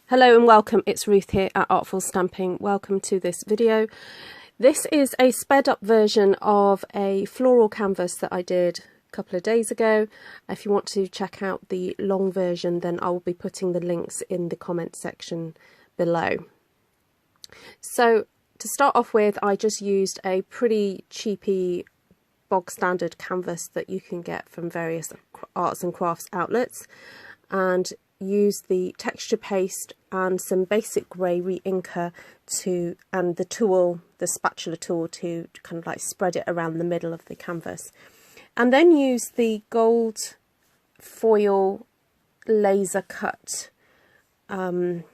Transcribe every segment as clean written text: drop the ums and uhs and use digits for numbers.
Hello and welcome, it's Ruth here at Artful Stamping. Welcome to this video. This is a sped up version of a floral canvas that I did a couple of days ago. If you want to check out the long version, then I will be putting the links in the comment section below. So to start off with, I just used a pretty cheapy bog standard canvas that you can get from various arts and crafts outlets, and use the texture paste and some basic grey re-inker and the tool, the spatula tool, to kind of like spread it around the middle of the canvas, and then use the gold foil laser cut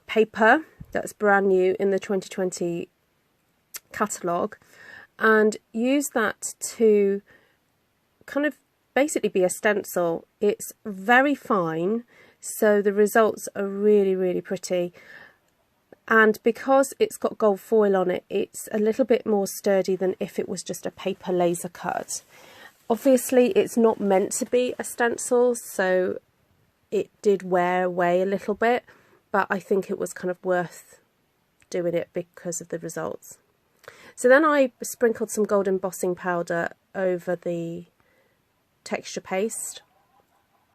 paper that's brand new in the 2020 catalogue, and use that to kind of basically be a stencil. It's very fine, so the results are really pretty, and because it's got gold foil on it, it's a little bit more sturdy than if it was just a paper laser cut. Obviously it's not meant to be a stencil, so it did wear away a little bit, but I think it was kind of worth doing it because of the results. So then I sprinkled some gold embossing powder over the texture paste,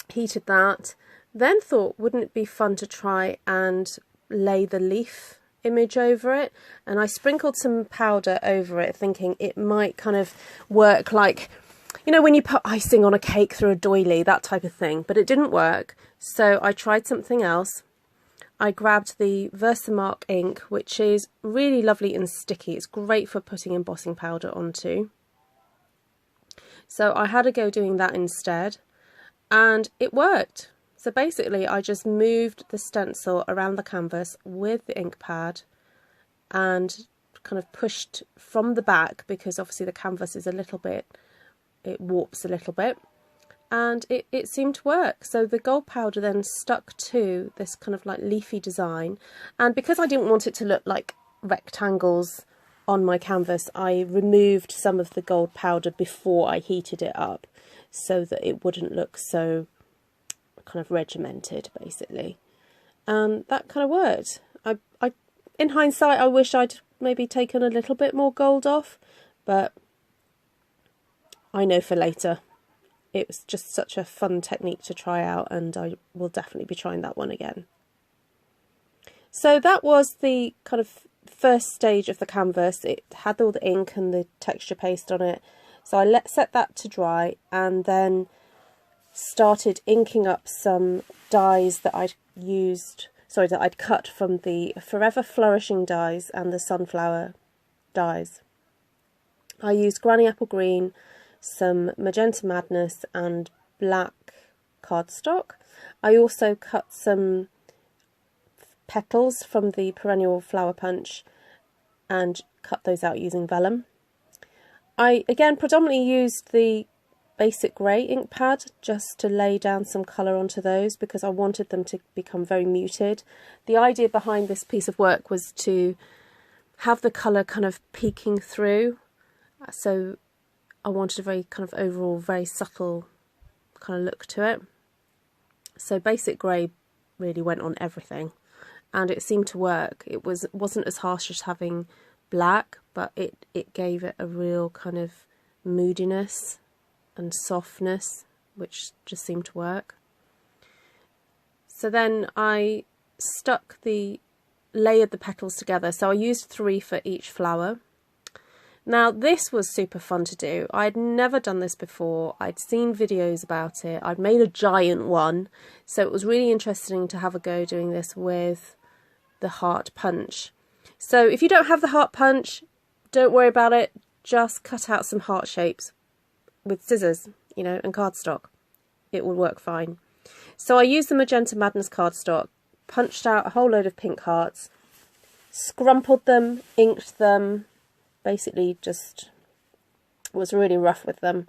heated that, then thought, wouldn't it be fun to try and lay the leaf image over it? And I sprinkled some powder over it, thinking it might kind of work like, you know, when you put icing on a cake through a doily, that type of thing. But it didn't work, so I tried something else. I grabbed the Versamark ink, which is really lovely and sticky. It's great for putting embossing powder onto. So I had a go doing that instead, and it worked. So basically I just moved the stencil around the canvas with the ink pad and kind of pushed from the back, because obviously the canvas is a little bit, it warps a little bit, and it seemed to work. So the gold powder then stuck to this kind of like leafy design, and because I didn't want it to look like rectangles on my canvas, I removed some of the gold powder before I heated it up so that it wouldn't look so kind of regimented, basically. And that kind of worked. I in hindsight, I wish I'd maybe taken a little bit more gold off, but I know for later. It was just such a fun technique to try out, and I will definitely be trying that one again. So that was the kind of first stage of the canvas. It had all the ink and the texture paste on it, so I set that to dry, and then started inking up some dies that I'd cut from the Forever Flourishing dies and the Sunflower dies. I used Granny Apple Green, some Magenta Madness and black cardstock. I also cut some petals from the Perennial Flower Punch and cut those out using Vellum. I again predominantly used the basic grey ink pad just to lay down some colour onto those, because I wanted them to become very muted. The idea behind this piece of work was to have the colour kind of peeking through, so I wanted a very kind of overall very subtle kind of look to it. So basic grey really went on everything, and it seemed to work. It wasn't as harsh as having black, but it gave it a real kind of moodiness and softness, which just seemed to work. So then I layered the petals together. So I used 3 for each flower. Now this was super fun to do. I'd never done this before. I'd seen videos about it. I'd made a giant one, so it was really interesting to have a go doing this with the heart punch. So if you don't have the heart punch, don't worry about it. Just cut out some heart shapes with scissors, you know, and cardstock. It will work fine. So I used the Magenta Madness cardstock, punched out a whole load of pink hearts, scrumpled them, inked them, basically just was really rough with them,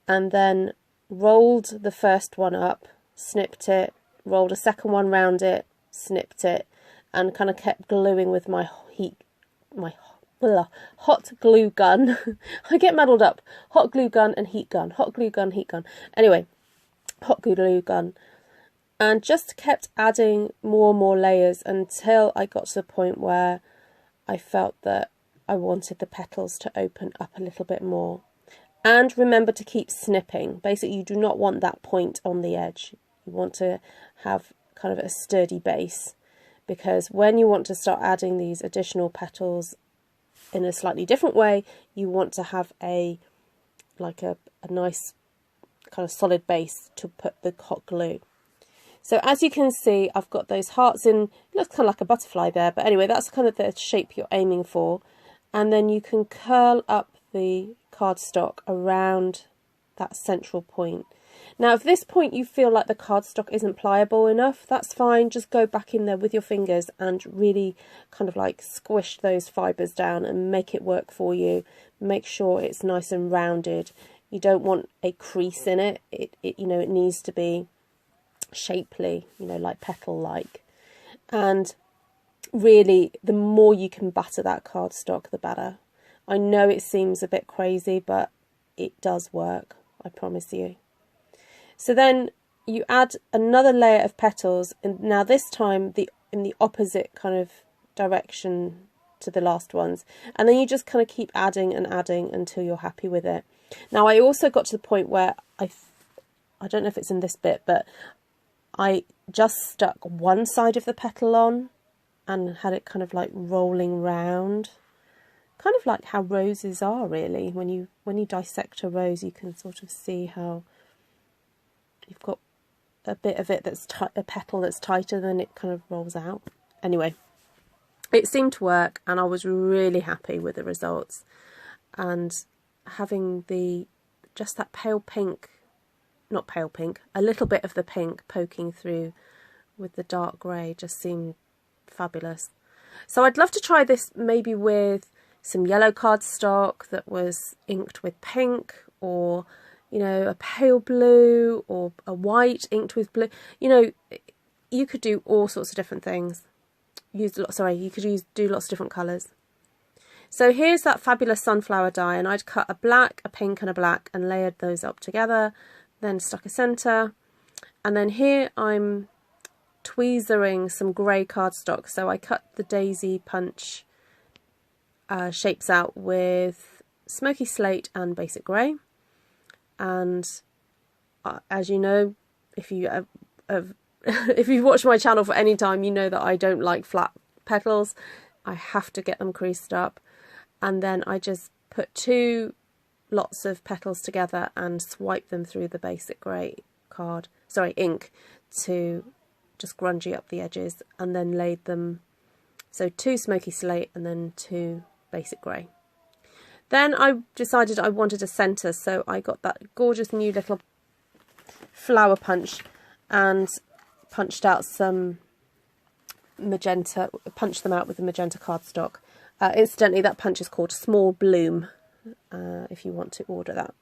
and then rolled the first one up, snipped it, rolled a second one round it, snipped it, and kind of kept gluing with my hot glue gun. I get muddled up. Hot glue gun and heat gun. Hot glue gun, heat gun. Anyway, hot glue gun. and just kept adding more and more layers until I got to the point where I felt that I wanted the petals to open up a little bit more. And remember to keep snipping. Basically, you do not want that point on the edge. You want to have kind of a sturdy base, because when you want to start adding these additional petals in a slightly different way, you want to have a nice kind of solid base to put the hot glue. So as you can see, I've got those hearts in, it looks kind of like a butterfly there, but anyway, that's kind of the shape you're aiming for. And then you can curl up the cardstock around that central point. Now, if this point you feel like the cardstock isn't pliable enough, that's fine. Just go back in there with your fingers and really kind of like squish those fibres down and make it work for you. Make sure it's nice and rounded. You don't want a crease in it. It needs to be shapely, like petal-like. And really, the more you can batter that cardstock, the better. I know it seems a bit crazy, but it does work, I promise you. So then you add another layer of petals, and now this time in the opposite kind of direction to the last ones, and then you just kind of keep adding and adding until you're happy with it. Now I also got to the point where I don't know if it's in this bit, but I just stuck one side of the petal on and had it kind of like rolling round, kind of like how roses are really. When you dissect a rose, you can sort of see how you've got a bit of it that's a petal that's tighter, then it kind of rolls out. Anyway, it seemed to work, and I was really happy with the results. And having just that pale pink, not pale pink, a little bit of the pink poking through with the dark grey just seemed fabulous. So I'd love to try this maybe with some yellow cardstock that was inked with pink, or a pale blue, or a white inked with blue. You could do all sorts of different things. You could do lots of different colours. So here's that fabulous sunflower die, and I'd cut a black, a pink and a black and layered those up together, then stuck a centre. And then here I'm tweezering some grey cardstock. So I cut the daisy punch shapes out with Smoky Slate and Basic Grey. And as you know, if you if you've watched my channel for any time, you know that I don't like flat petals. I have to get them creased up. And then I just put 2 lots of petals together and swipe them through the Basic Grey ink to just grungy up the edges, and then laid them, so 2 Smoky Slate and then 2 Basic Grey. Then I decided I wanted a centre, so I got that gorgeous new little flower punch and punched out some magenta, punched them out with the magenta cardstock. Incidentally, that punch is called Small Bloom, if you want to order that.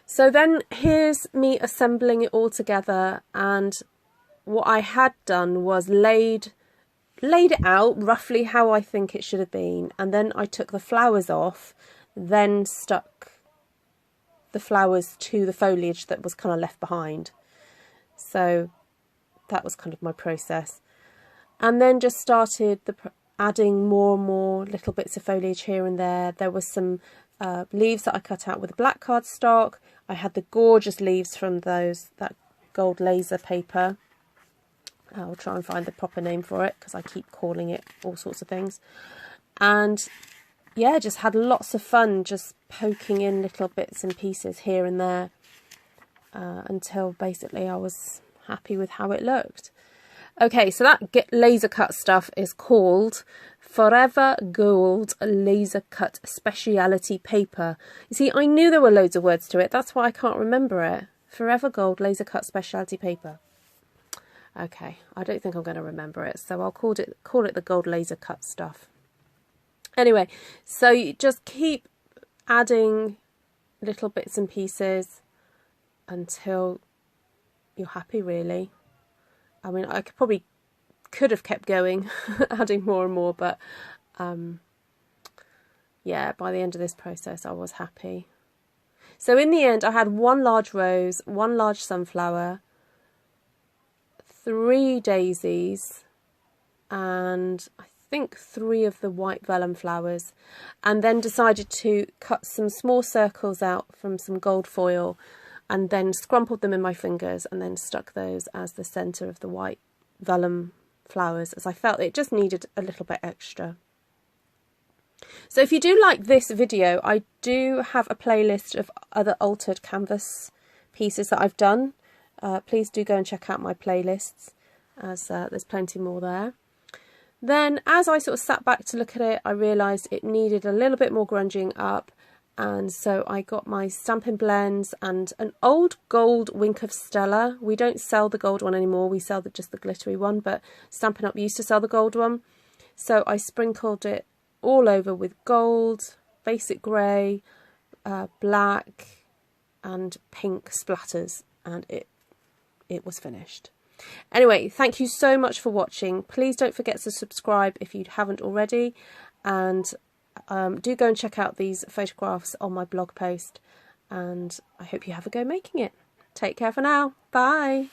So then here's me assembling it all together, and what I had done was laid it out roughly how I think it should have been, and then I took the flowers off, then stuck the flowers to the foliage that was kind of left behind. So that was kind of my process, and then just started adding more and more little bits of foliage here and there. There was some leaves that I cut out with black cardstock. I had the gorgeous leaves from that gold laser paper. I'll try and find the proper name for it because I keep calling it all sorts of things. And yeah, just had lots of fun just poking in little bits and pieces here and there until basically I was happy with how it looked. Okay, so that laser cut stuff is called Forever Gold Laser Cut Speciality Paper. You see, I knew there were loads of words to it. That's why I can't remember it. Forever Gold Laser Cut Speciality Paper. Okay, I don't think I'm going to remember it, so I'll call it the gold laser cut stuff. Anyway, so you just keep adding little bits and pieces until you're happy, really. I mean, I could have kept going, adding more and more, but yeah, by the end of this process, I was happy. So in the end, I had 1 large rose, 1 large sunflower, 3 daisies and I think 3 of the white vellum flowers, and then decided to cut some small circles out from some gold foil and then scrumpled them in my fingers and then stuck those as the centre of the white vellum flowers, as I felt it just needed a little bit extra. So if you do like this video, I do have a playlist of other altered canvas pieces that I've done. Please do go and check out my playlists, as there's plenty more there. Then as I sort of sat back to look at it, I realised it needed a little bit more grunging up, and so I got my Stampin' blends and an old gold Wink of Stella. We don't sell the gold one anymore, we sell just the glittery one, but Stampin' Up used to sell the gold one. So I sprinkled it all over with gold, basic grey, black and pink splatters, and it was finished. Anyway, thank you so much for watching. Please don't forget to subscribe if you haven't already, and do go and check out these photographs on my blog post, and I hope you have a go making it. Take care for now. Bye.